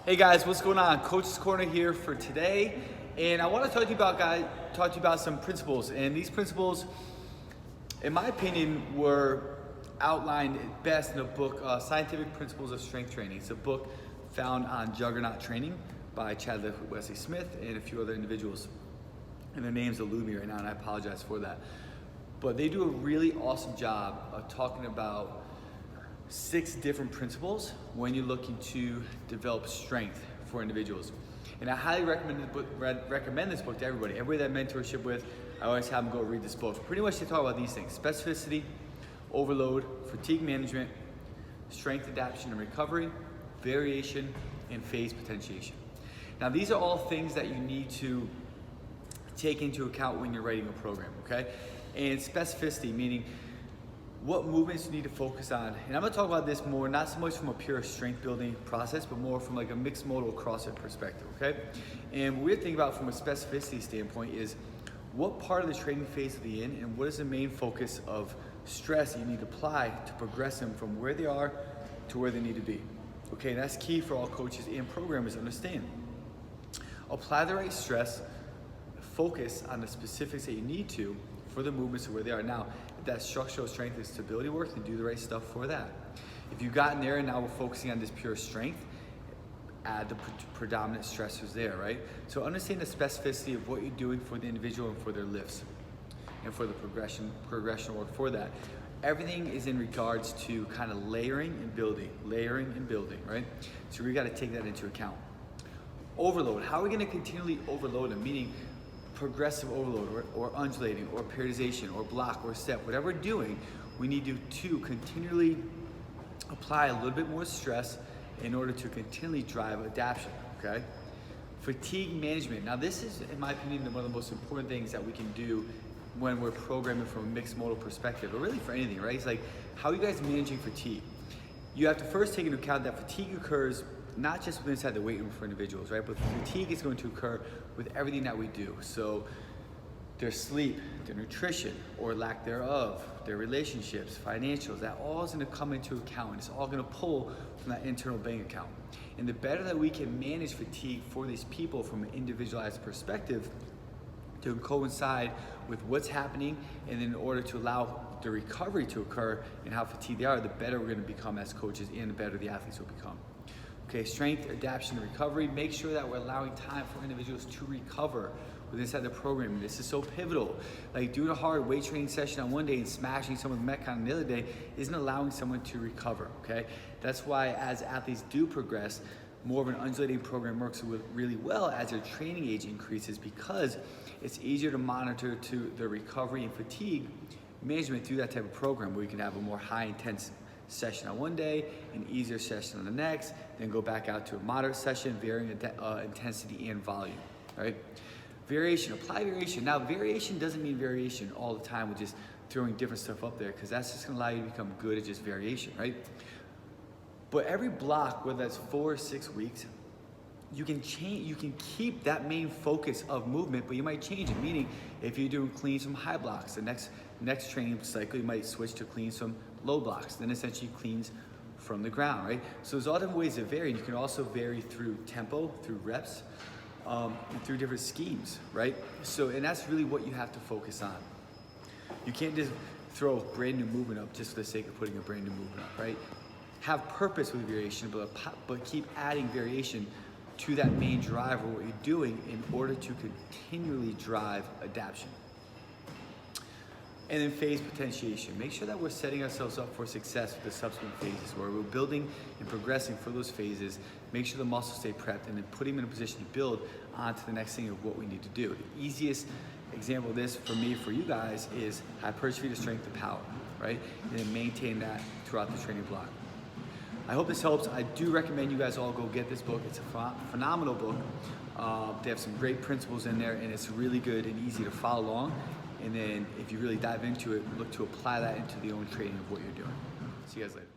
Hey guys, what's going on? Coach's Corner here for today, and I want to talk to you about some principles. And these principles, in my opinion, were outlined best in the book Scientific Principles of Strength Training. It's a book found on Juggernaut Training by Chad Wesley Smith and a few other individuals. And their names elude me right now, and I apologize for that. But they do a really awesome job of talking about 6 different principles when you're looking to develop strength for individuals. And I highly recommend this book to everybody. Everybody that I mentorship with, I always have them go read this book. Pretty much they talk about these things: specificity, overload, fatigue management, strength adaptation and recovery, variation, and phase potentiation. Now these are all things that you need to take into account when you're writing a program, okay? And specificity, meaning what movements you need to focus on. And I'm gonna talk about this more, not so much from a pure strength building process, but more from like a mixed modal CrossFit perspective, okay? And what we're thinking about from a specificity standpoint is what part of the training phase are they in, and what is the main focus of stress that you need to apply to progress them from where they are to where they need to be. Okay, that's key for all coaches and programmers to understand. Apply the right stress, focus on the specifics that you need to for the movements of where they are. Now, if that structural strength and stability work, then do the right stuff for that. If you've gotten there and now we're focusing on this pure strength, add the predominant stressors there, right? So understand the specificity of what you're doing for the individual and for their lifts and for the progression work for that. Everything is in regards to kind of layering and building, right? So we got to take that into account. Overload, how are we going to continually overload them? Meaning progressive overload or undulating or periodization or block or step, whatever we're doing, we need to continually apply a little bit more stress in order to continually drive adaptation, okay? Fatigue management. Now this is, in my opinion, one of the most important things that we can do when we're programming from a mixed modal perspective, or really for anything, right? It's like, how are you guys managing fatigue? You have to first take into account that fatigue occurs not just inside the weight room for individuals, right? But fatigue is going to occur with everything that we do. So their sleep, their nutrition, or lack thereof, their relationships, financials, that all is gonna come into account. It's all gonna pull from that internal bank account. And the better that we can manage fatigue for these people from an individualized perspective to coincide with what's happening, and in order to allow the recovery to occur and how fatigued they are, the better we're gonna become as coaches and the better the athletes will become. Okay, strength, adaptation, and recovery. Make sure that we're allowing time for individuals to recover inside the program. This is so pivotal. Like doing a hard weight training session on one day and smashing someone with Metcon on the other day isn't allowing someone to recover, okay? That's why as athletes do progress, more of an undulating program works really well as their training age increases, because it's easier to monitor to the recovery and fatigue management through that type of program, where you can have a more high intense session on one day, an easier session on the next, then go back out to a moderate session, varying intensity and volume, right? Variation, apply variation. Now, variation doesn't mean variation all the time with just throwing different stuff up there, because that's just gonna allow you to become good at just variation, right? But every block, whether that's 4 or 6 weeks, you can change, you can keep that main focus of movement, but you might change it. Meaning, if you're doing cleans from high blocks, the next training cycle, you might switch to cleans from low blocks, then essentially cleans from the ground, right? So there's all different ways to vary. You can also vary through tempo, through reps, and through different schemes, right? So, and that's really what you have to focus on. You can't just throw a brand new movement up just for the sake of putting a brand new movement up, right? Have purpose with variation, but keep adding variation to that main driver, what you're doing, in order to continually drive adaptation. And then phase potentiation. Make sure that we're setting ourselves up for success with the subsequent phases, where we're building and progressing for those phases. Make sure the muscles stay prepped, and then putting them in a position to build onto the next thing of what we need to do. The easiest example of this for me, for you guys, is hypertrophy to strength to power, right? And then maintain that throughout the training block. I hope this helps. I do recommend you guys all go get this book. It's a phenomenal book. They have some great principles in there, and it's really good and easy to follow along. And then if you really dive into it, look to apply that into the own training of what you're doing. See you guys later.